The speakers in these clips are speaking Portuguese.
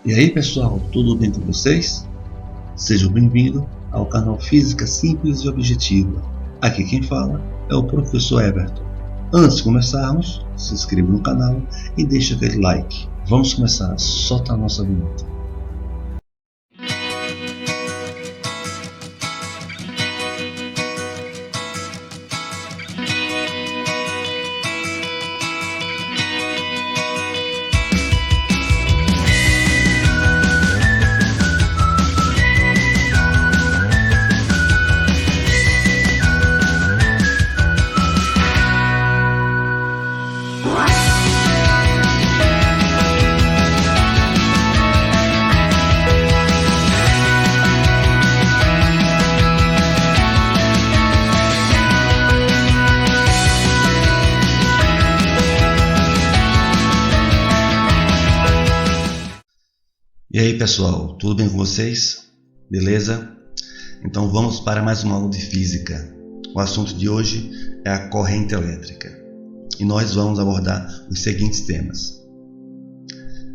E aí pessoal, tudo bem com vocês? Sejam bem-vindos ao canal Física Simples e Objetiva. Aqui quem fala é o professor Everton. Antes de começarmos, se inscreva no canal e deixe aquele like. Vamos começar, solta a nossa vinheta. E aí pessoal, tudo bem com vocês? Beleza? Então vamos para mais uma aula de física. O assunto de hoje é a corrente elétrica. E nós vamos abordar os seguintes temas: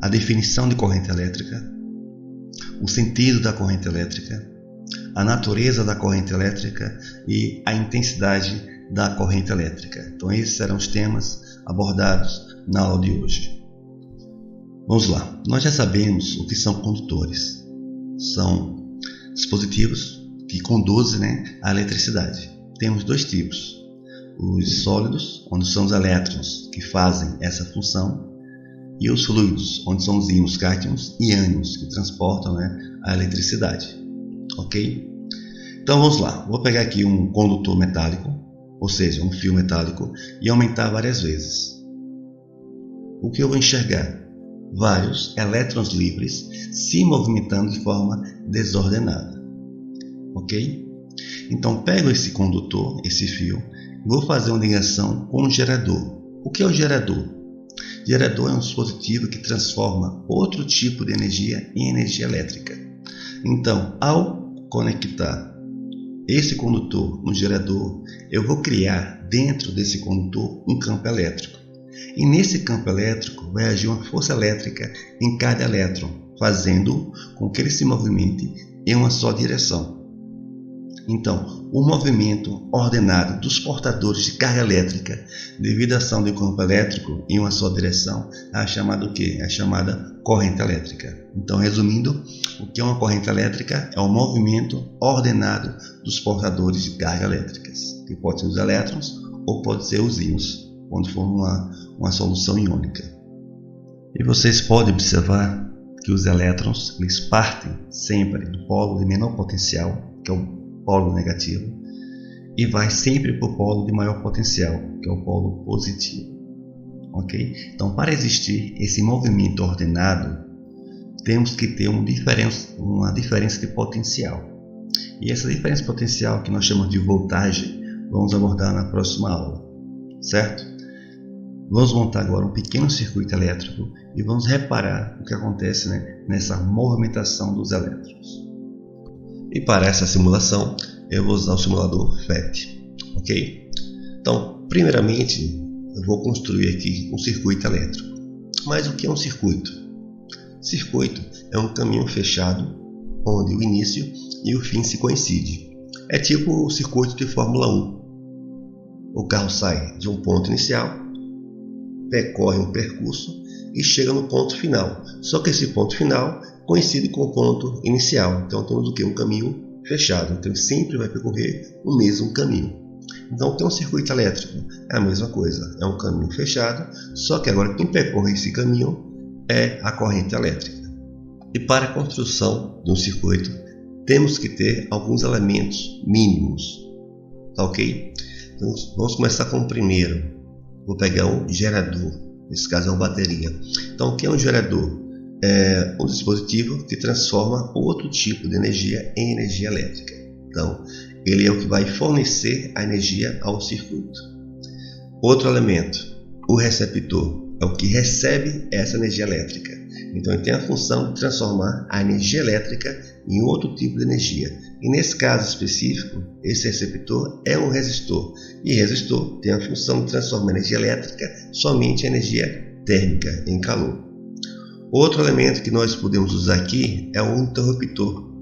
a definição de corrente elétrica, o sentido da corrente elétrica, a natureza da corrente elétrica e a intensidade da corrente elétrica. Então esses serão os temas abordados na aula de hoje. Vamos lá, nós já sabemos o que são condutores. São dispositivos que conduzem a eletricidade. Temos dois tipos: os sólidos, onde são os elétrons que fazem essa função, e os fluidos, onde são os íons, cátions e ânions que transportam a eletricidade. Ok? Então vamos lá, vou pegar aqui um condutor metálico, ou seja, um fio metálico, e aumentar várias vezes. O que eu vou enxergar? Vários elétrons livres se movimentando de forma desordenada. Ok? Então pego esse condutor, esse fio, e vou fazer uma ligação com um gerador. O que é o gerador? Gerador é um dispositivo que transforma outro tipo de energia em energia elétrica. Então, ao conectar esse condutor no gerador, eu vou criar dentro desse condutor um campo elétrico. E nesse campo elétrico vai agir uma força elétrica em cada elétron, fazendo com que ele se movimente em uma só direção. Então, o movimento ordenado dos portadores de carga elétrica devido à ação do campo elétrico em uma só direção é chamada o quê? É chamada corrente elétrica. Então, resumindo, o que é uma corrente elétrica? É o movimento ordenado dos portadores de carga elétricas, que pode ser os elétrons ou pode ser os íons, quando for uma solução iônica. E vocês podem observar que os elétrons eles partem sempre do polo de menor potencial, que é o polo negativo, e vai sempre para o polo de maior potencial, que é o polo positivo. Ok? Então, para existir esse movimento ordenado, temos que ter uma diferença de potencial. E essa diferença de potencial, que nós chamamos de voltagem, vamos abordar na próxima aula. Certo? Vamos montar agora um pequeno circuito elétrico e vamos reparar o que acontece nessa movimentação dos elétrons. E para essa simulação, eu vou usar o simulador FET. Ok? Então, primeiramente, eu vou construir aqui um circuito elétrico. Mas o que é um circuito? Circuito é um caminho fechado, onde o início e o fim se coincidem. É tipo o circuito de Fórmula 1. O carro sai de um ponto inicial, percorre um percurso e chega no ponto final. Só que esse ponto final coincide com o ponto inicial. Então temos o que? Um caminho fechado. Então ele sempre vai percorrer o mesmo caminho. Então o que é um circuito elétrico? É a mesma coisa. É um caminho fechado, só que agora quem percorre esse caminho é a corrente elétrica. E para a construção de um circuito, temos que ter alguns elementos mínimos. Tá ok? Então vamos começar com o primeiro. Vou pegar um gerador, nesse caso é uma bateria. Então o que é um gerador? É um dispositivo que transforma outro tipo de energia em energia elétrica. Então ele é o que vai fornecer a energia ao circuito. Outro elemento, o receptor, é o que recebe essa energia elétrica. Então ele tem a função de transformar a energia elétrica em outro tipo de energia. E nesse caso específico, esse receptor é um resistor. E resistor tem a função de transformar a energia elétrica somente em energia térmica, em calor. Outro elemento que nós podemos usar aqui é o interruptor.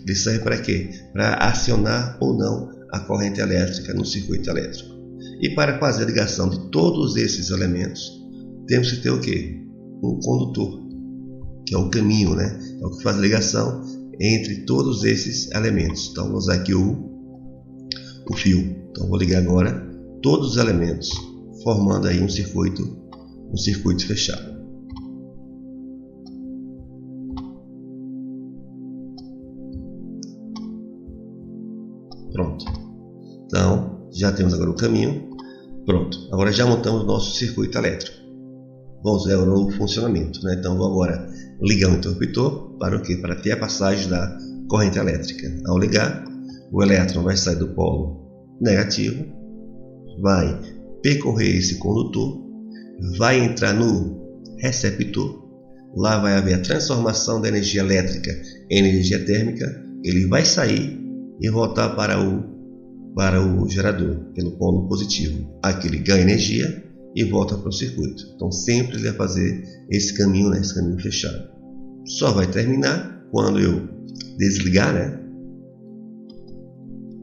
Ele serve para quê? Para acionar ou não a corrente elétrica no circuito elétrico. E para fazer a ligação de todos esses elementos, temos que ter o quê? Um condutor, que é o caminho, né? É o que faz a ligação entre todos esses elementos. Então, vou usar aqui o fio. Então, vou ligar agora todos os elementos, formando aí um circuito fechado. Pronto. Então, já temos agora o caminho. Pronto. Agora já montamos o nosso circuito elétrico. Vamos ver agora o funcionamento, né? Então, vou agora ligar o interruptor para o quê? Para ter a passagem da corrente elétrica. Ao ligar, o elétron vai sair do polo negativo, vai percorrer esse condutor, vai entrar no receptor. Lá vai haver a transformação da energia elétrica em energia térmica. Ele vai sair e voltar para o gerador pelo polo positivo. Aqui ele ganha energia e volta para o circuito. Então sempre ele vai fazer esse caminho, né? Esse caminho fechado. Só vai terminar quando eu desligar, né?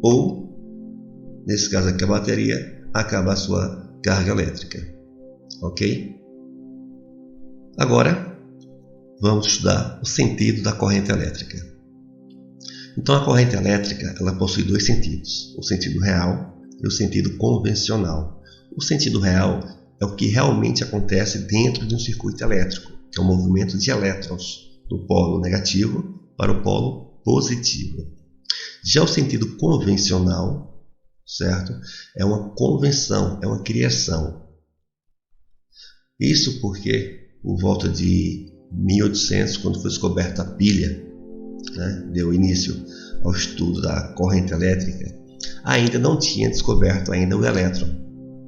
Ou, nesse caso aqui, a bateria acaba a sua carga elétrica. Ok? Agora vamos estudar o sentido da corrente elétrica. Então a corrente elétrica ela possui dois sentidos, o sentido real e o sentido convencional. O sentido real é o que realmente acontece dentro de um circuito elétrico, que é o movimento de elétrons do polo negativo para o polo positivo. Já o sentido convencional, certo? É uma convenção, é uma criação. Isso porque, por volta de 1800, quando foi descoberta a pilha, né, deu início ao estudo da corrente elétrica, ainda não tinha descoberto ainda o elétron.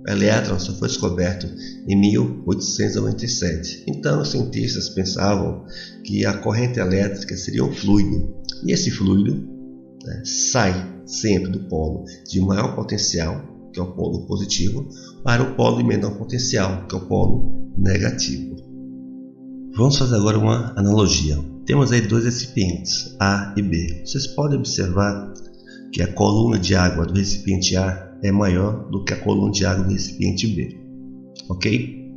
O elétron só foi descoberto em 1897. Então, os cientistas pensavam que a corrente elétrica seria um fluido. E esse fluido, né, sai sempre do polo de maior potencial, que é o polo positivo, para o polo de menor potencial, que é o polo negativo. Vamos fazer agora uma analogia. Temos aí dois recipientes, A e B. Vocês podem observar que a coluna de água do recipiente A é maior do que a coluna de água do recipiente B. Ok?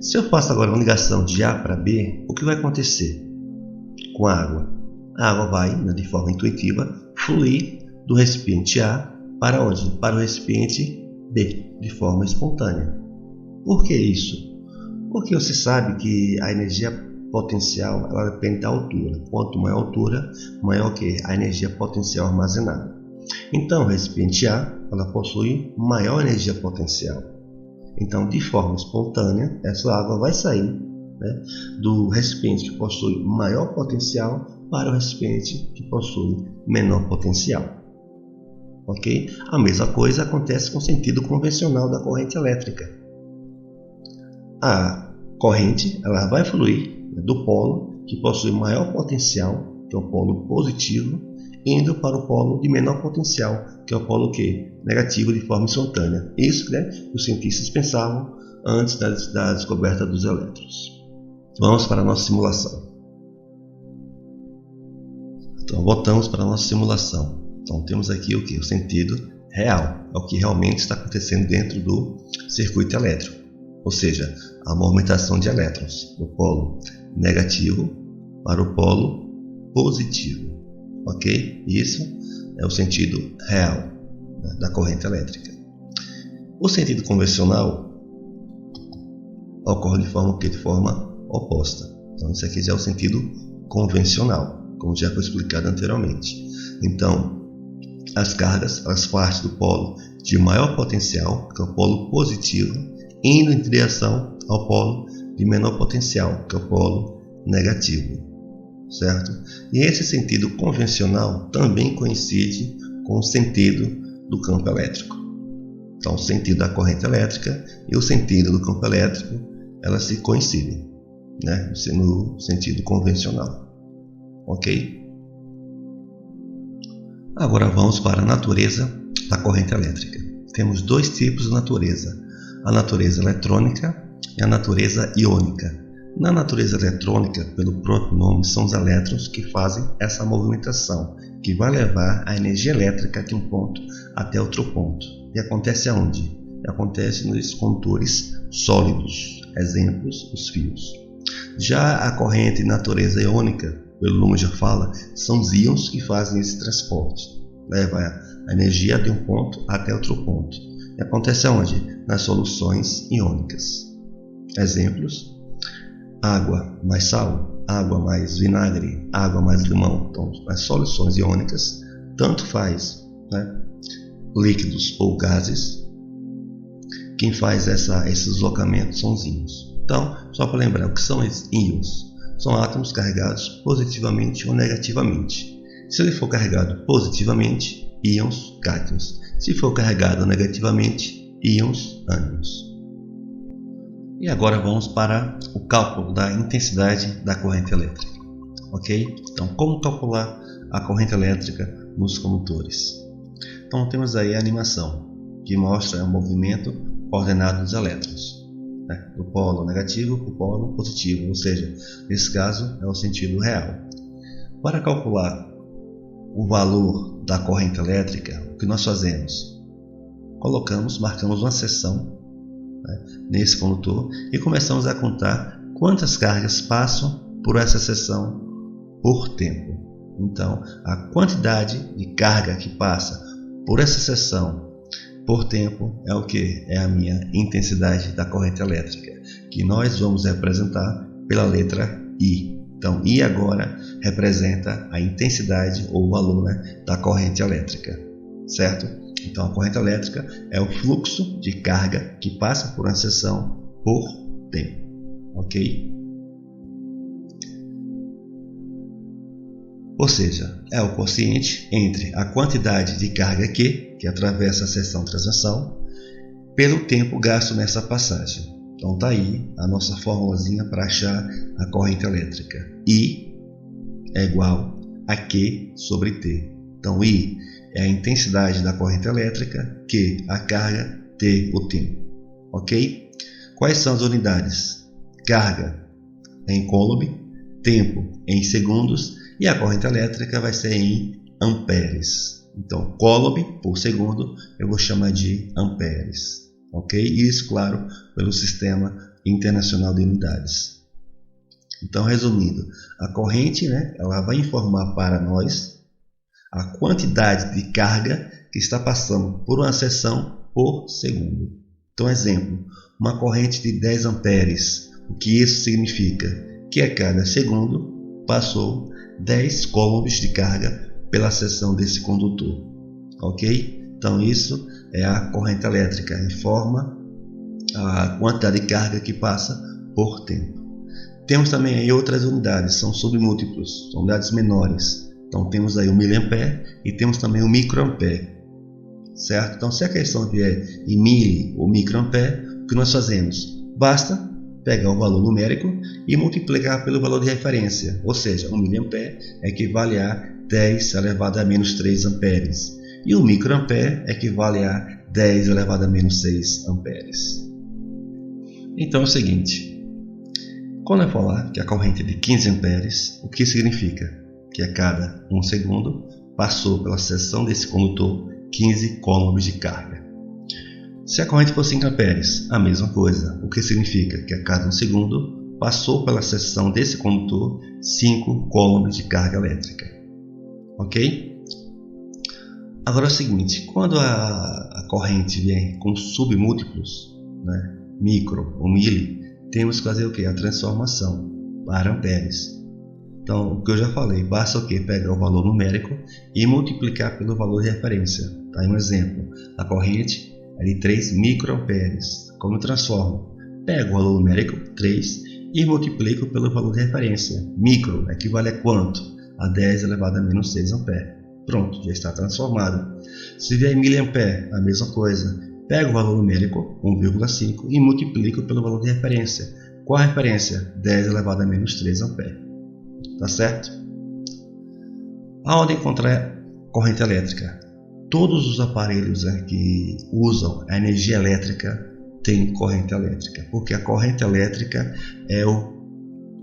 Se eu faço agora uma ligação de A para B, o que vai acontecer com a água? A água vai, né, de forma intuitiva, fluir do recipiente A para onde? Para o recipiente B, de forma espontânea. Por que isso? Porque você sabe que a energia potencial ela depende da altura. Quanto maior a altura, maior que a energia potencial armazenada. Então, o recipiente A ela possui maior energia potencial. Então, de forma espontânea, essa água vai sair, né, do recipiente que possui maior potencial para o recipiente que possui menor potencial. Ok? A mesma coisa acontece com o sentido convencional da corrente elétrica. A corrente ela vai fluir do polo que possui maior potencial, que é o polo positivo, indo para o polo de menor potencial, que é o polo negativo, de forma espontânea. Isso, né, os cientistas pensavam antes da descoberta dos elétrons. Vamos para a nossa simulação. Então, voltamos para a nossa simulação. Então, temos aqui o que? O sentido real, é o que realmente está acontecendo dentro do circuito elétrico. Ou seja, a movimentação de elétrons do polo negativo para o polo positivo. Ok? Isso é o sentido real, né, da corrente elétrica. O sentido convencional ocorre de forma oposta. Então, isso aqui já é o sentido convencional, como já foi explicado anteriormente. Então, as cargas elas partem do polo de maior potencial, que é o polo positivo, indo em direção ao polo de menor potencial, que é o polo negativo, certo? E esse sentido convencional também coincide com o sentido do campo elétrico. Então, o sentido da corrente elétrica e o sentido do campo elétrico, elas se coincidem, né, no sentido convencional. Ok? Agora vamos para a natureza da corrente elétrica. Temos dois tipos de natureza: a natureza eletrônica e a natureza iônica. Na natureza eletrônica, pelo próprio nome, são os elétrons que fazem essa movimentação, que vai levar a energia elétrica de um ponto até outro ponto. E acontece aonde? Acontece nos condutores sólidos, exemplos, os fios. Já a corrente de natureza iônica, pelo nome já fala, são os íons que fazem esse transporte, leva a energia de um ponto até outro ponto. E acontece aonde? Nas soluções iônicas. Exemplos: água mais sal, água mais vinagre, água mais limão. Então, nas soluções iônicas, tanto faz, né, líquidos ou gases, quem faz esse deslocamento são os íons. Então, só para lembrar, o que são esses íons? São átomos carregados positivamente ou negativamente. Se ele for carregado positivamente, íons cátions. Se for carregado negativamente, íons ânions. E agora vamos para o cálculo da intensidade da corrente elétrica. Ok? Então, como calcular a corrente elétrica nos condutores? Então, temos aí a animação, que mostra o movimento ordenado dos elétrons, né? Do polo negativo para o polo positivo, ou seja, nesse caso é o sentido real. Para calcular o valor da corrente elétrica, o que nós fazemos? Marcamos uma seção, né, nesse condutor e começamos a contar quantas cargas passam por essa seção por tempo. Então, a quantidade de carga que passa por essa seção por tempo é o que? É a minha intensidade da corrente elétrica, que nós vamos representar pela letra I. Então, I agora representa a intensidade ou o valor, né, da corrente elétrica, certo? Então, a corrente elétrica é o fluxo de carga que passa por uma seção por tempo, ok? Ou seja, é o quociente entre a quantidade de carga que atravessa a seção transversal pelo tempo gasto nessa passagem. Então está aí a nossa formulazinha para achar a corrente elétrica. I é igual a Q sobre T. Então I é a intensidade da corrente elétrica, Q a carga, T o tempo. Ok? Quais são as unidades? Carga em coulomb, tempo em segundos e a corrente elétrica vai ser em amperes. Então, coulomb por segundo eu vou chamar de amperes. Ok? Isso, claro, pelo Sistema Internacional de Unidades. Então, resumindo, a corrente, né, ela vai informar para nós a quantidade de carga que está passando por uma seção por segundo. Então, exemplo, uma corrente de 10 amperes. O que isso significa? Que a cada segundo passou 10 coulombs de carga pela seção desse condutor. Ok? Então, isso é a corrente elétrica, informa a quantidade de carga que passa por tempo. Temos também aí outras unidades, são submúltiplos, são unidades menores. Então temos aí o miliampere e temos também o microampere, certo? Então se a questão vier em mili ou microampere, o que nós fazemos? Basta pegar o valor numérico e multiplicar pelo valor de referência, ou seja, o miliampere equivale a 10 elevado a menos 3 amperes e o microampere equivale a 10 elevado a menos 6 amperes. Então é o seguinte, quando eu falar que a corrente é de 15 amperes, o que significa? Que a cada 1 segundo passou pela seção desse condutor 15 coulombs de carga. Se a corrente for 5 amperes, a mesma coisa, o que significa que a cada 1 segundo passou pela seção desse condutor 5 coulombs de carga elétrica. Ok? Agora é o seguinte, quando a corrente vem com submúltiplos, né, micro ou mili, temos que fazer o que? A transformação para amperes. Então, o que eu já falei, basta o que? Pegar o valor numérico e multiplicar pelo valor de referência. Tá aí um exemplo, a corrente é de 3 microamperes. Como eu transformo? Pego o valor numérico, 3, e multiplico pelo valor de referência. Micro equivale a quanto? A 10 elevado a menos 6 ampere. Pronto, já está transformado. Se vier em miliampere, a mesma coisa. Pego o valor numérico, 1,5, e multiplico pelo valor de referência. Qual a referência? 10 elevado a menos 3 ampere. Tá certo? Aonde encontrar corrente elétrica? Todos os aparelhos, né, que usam a energia elétrica têm corrente elétrica, porque a corrente elétrica é o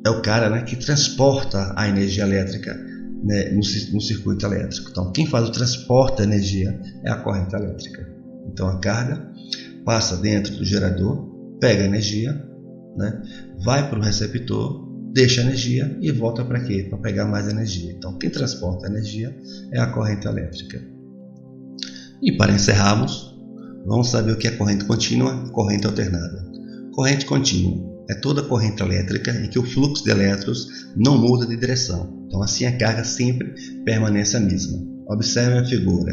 é o cara, né, que transporta a energia elétrica, né, no circuito elétrico. Então, quem faz o transporte da energia é a corrente elétrica. Então, a carga passa dentro do gerador, pega a energia, né, vai para o receptor, deixa a energia e volta para quê? Para pegar mais energia. Então, quem transporta a energia é a corrente elétrica. E para encerrarmos, vamos saber o que é corrente contínua e corrente alternada. Corrente contínua é toda corrente elétrica em que o fluxo de elétrons não muda de direção. Então, assim a carga sempre permanece a mesma. Observe a figura.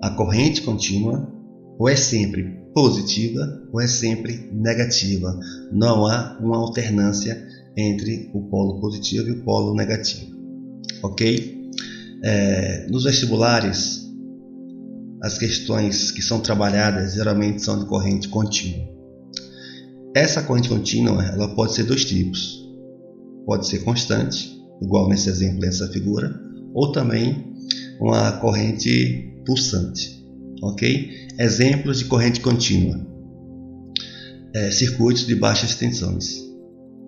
A corrente contínua ou é sempre positiva ou é sempre negativa. Não há uma alternância entre o polo positivo e o polo negativo. Ok? Nos vestibulares, as questões que são trabalhadas geralmente são de corrente contínua. Essa corrente contínua ela pode ser dois tipos. Pode ser constante, igual nesse exemplo dessa figura, ou também uma corrente pulsante. Ok? Exemplos de corrente contínua. Circuitos de baixas tensões.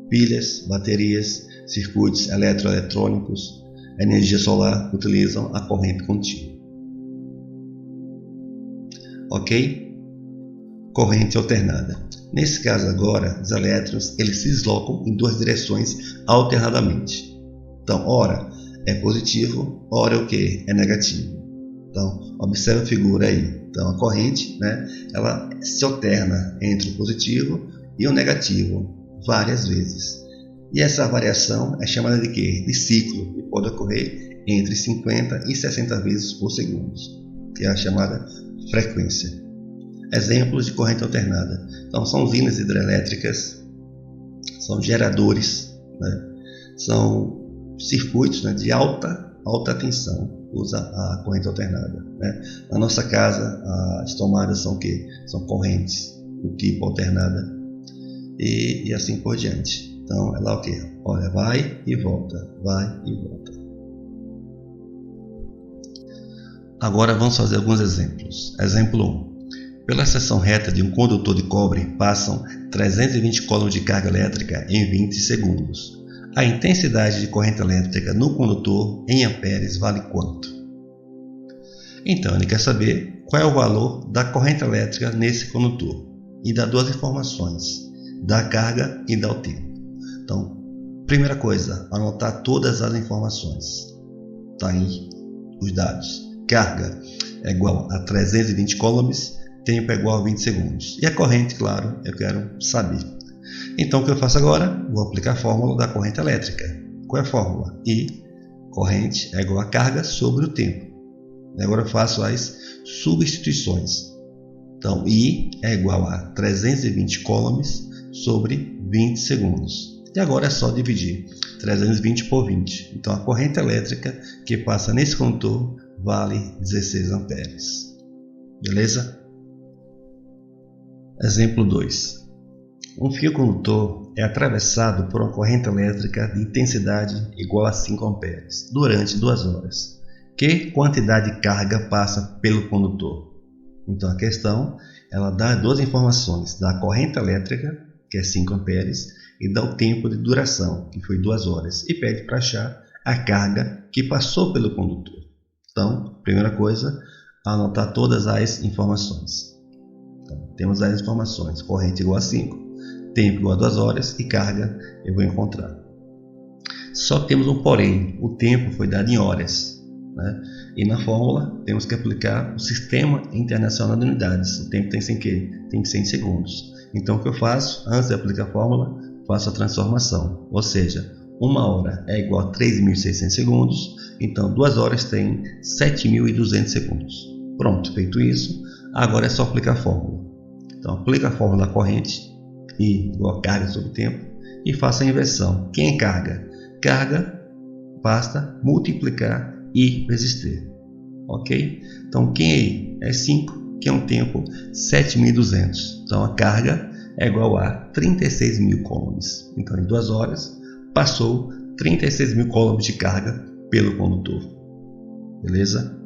Pilhas, baterias, circuitos eletroeletrônicos, energia solar utilizam a corrente contínua. Ok? Corrente alternada. Nesse caso agora, os elétrons eles se deslocam em duas direções alternadamente. Então, ora é positivo, ora é o que? É negativo. Então, observe a figura aí. Então, a corrente, né, ela se alterna entre o positivo e o negativo várias vezes. E essa variação é chamada de quê? De ciclo, e pode ocorrer entre 50 e 60 vezes por segundo, que é a chamada frequência. Exemplos de corrente alternada. Então, são usinas hidrelétricas, são geradores, né? São circuitos, né, de alta tensão, usa a corrente alternada. Né? Na nossa casa, as tomadas são o quê? São correntes do tipo alternada e assim por diante. Então, ela é o quê? Olha, vai e volta, vai e volta. Agora vamos fazer alguns exemplos. Exemplo 1. Pela seção reta de um condutor de cobre passam 320 coulombs de carga elétrica em 20 segundos. A intensidade de corrente elétrica no condutor em amperes vale quanto? Então, ele quer saber qual é o valor da corrente elétrica nesse condutor e dá duas informações, da carga e dá o tempo. Então, primeira coisa, anotar todas as informações. Está aí os dados. Carga é igual a 320 coulombs, tempo é igual a 20 segundos. E a corrente, claro, eu quero saber. Então, o que eu faço agora? Vou aplicar a fórmula da corrente elétrica. Qual é a fórmula? I, corrente é igual a carga sobre o tempo. E agora eu faço as substituições. Então, I é igual a 320 coulombs sobre 20 segundos. E agora é só dividir 320 por 20. Então, a corrente elétrica que passa nesse condutor vale 16 amperes. Beleza? Exemplo 2. Um fio condutor é atravessado por uma corrente elétrica de intensidade igual a 5 amperes durante 2 horas. Que quantidade de carga passa pelo condutor? Então a questão ela dá duas informações, da corrente elétrica, que é 5 amperes, e dá o tempo de duração, que foi 2 horas, e pede para achar a carga que passou pelo condutor. Então, primeira coisa, anotar todas as informações. Então, temos as informações, corrente igual a 5, tempo igual a 2 horas e carga eu vou encontrar. Só que temos um porém, o tempo foi dado em horas, né? E na fórmula temos que aplicar o Sistema Internacional de Unidades. O tempo tem que ser em quê? Tem que ser em segundos. Então o que eu faço? Antes de aplicar a fórmula, faço a transformação. Ou seja, 1 hora é igual a 3.600 segundos, então 2 horas tem 7.200 segundos. Pronto, feito isso, agora é só aplicar a fórmula. Então aplica a fórmula da corrente, I igual a carga sobre o tempo, e faça a inversão. Quem é carga? Carga basta multiplicar I vezes T. Ok? Então quem é I? É 5, que é um tempo 7.200. Então a carga é igual a 36.000 coulombs. Então em 2 horas passou 36.000 coulombs de carga pelo condutor. Beleza?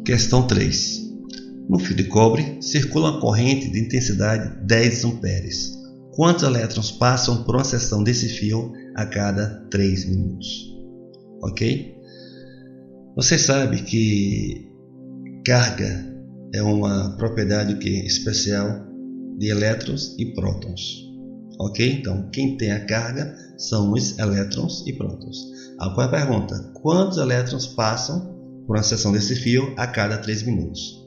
Questão 3. No fio de cobre circula uma corrente de intensidade 10 amperes. quantos elétrons passam por uma seção desse fio a cada 3 minutos. Ok? Você sabe que carga é uma propriedade especial de elétrons e prótons. Ok? Então, quem tem a carga são os elétrons e prótons. Agora a pergunta: quantos elétrons passam por uma seção desse fio a cada 3 minutos?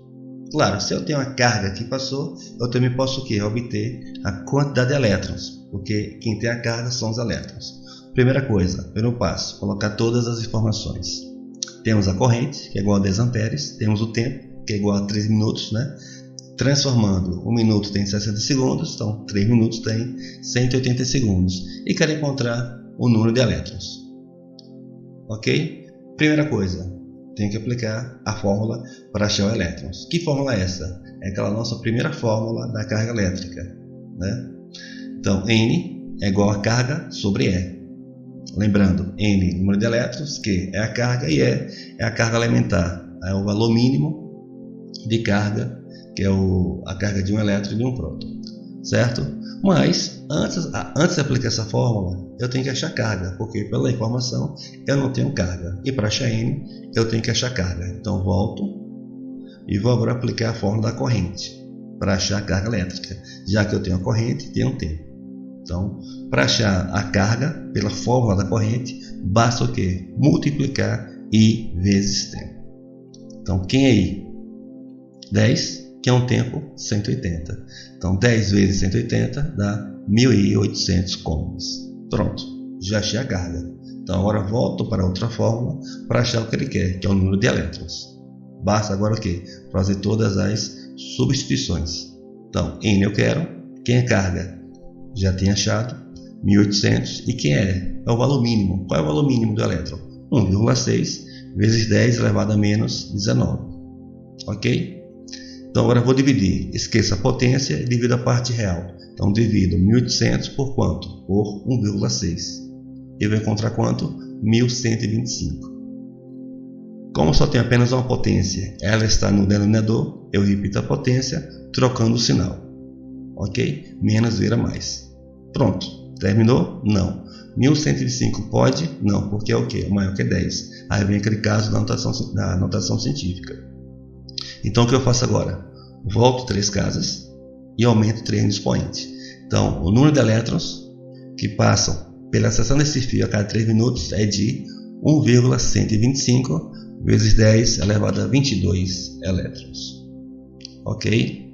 Claro, se eu tenho uma carga que passou, eu também posso obter a quantidade de elétrons, porque quem tem a carga são os elétrons. Primeira coisa, primeiro passo, colocar todas as informações. Temos a corrente, que é igual a 10 amperes, temos o tempo, que é igual a 3 minutos, né? Transformando, 1 minuto tem 60 segundos, então 3 minutos tem 180 segundos. E quero encontrar o número de elétrons. Ok? Primeira coisa, tenho que aplicar a fórmula para achar os elétrons. Que fórmula é essa? É aquela nossa primeira fórmula da carga elétrica, né? Então, N é igual a carga sobre E. Lembrando, N, número de elétrons, Q é a carga e E é a carga elementar. É o valor mínimo de carga, que é a carga de um elétron e de um próton. Certo? Mas, antes de aplicar essa fórmula, eu tenho que achar carga, porque pela informação eu não tenho carga. E para achar N, eu tenho que achar carga. Então, volto e vou agora aplicar a fórmula da corrente para achar a carga elétrica, já que eu tenho a corrente e tenho um tempo. Então, para achar a carga pela fórmula da corrente, basta o quê? Multiplicar I vezes tempo. Então, quem é I? 10, que é um tempo, 180. Então, 10 vezes 180 dá 1.800 coulombs. Pronto, já achei a carga. Então, agora volto para outra fórmula para achar o que ele quer, que é o número de elétrons. Basta agora o quê? Fazer todas as substituições. Então, N eu quero, quem é carga? Já tinha achado, 1.800. E quem é? É o valor mínimo. Qual é o valor mínimo do elétron? 1,6 vezes 10 elevado a menos 19. Ok? Então agora eu vou dividir. Esqueça a potência e divido a parte real. Então divido 1.800 por quanto? Por 1,6. E vou encontrar quanto? 1.125. Como só tem apenas uma potência, ela está no denominador, eu repito a potência, trocando o sinal. Ok? Menos vira mais. Pronto. Terminou? Não. 1.125 pode? Não, porque é o quê? Maior que 10. Aí vem aquele caso da notação científica. Então o que eu faço agora? Volto 3 casas e aumento 3 no expoente. Então o número de elétrons que passam pela seção desse fio a cada 3 minutos é de 1,125 vezes 10 elevado a 22 elétrons. Ok?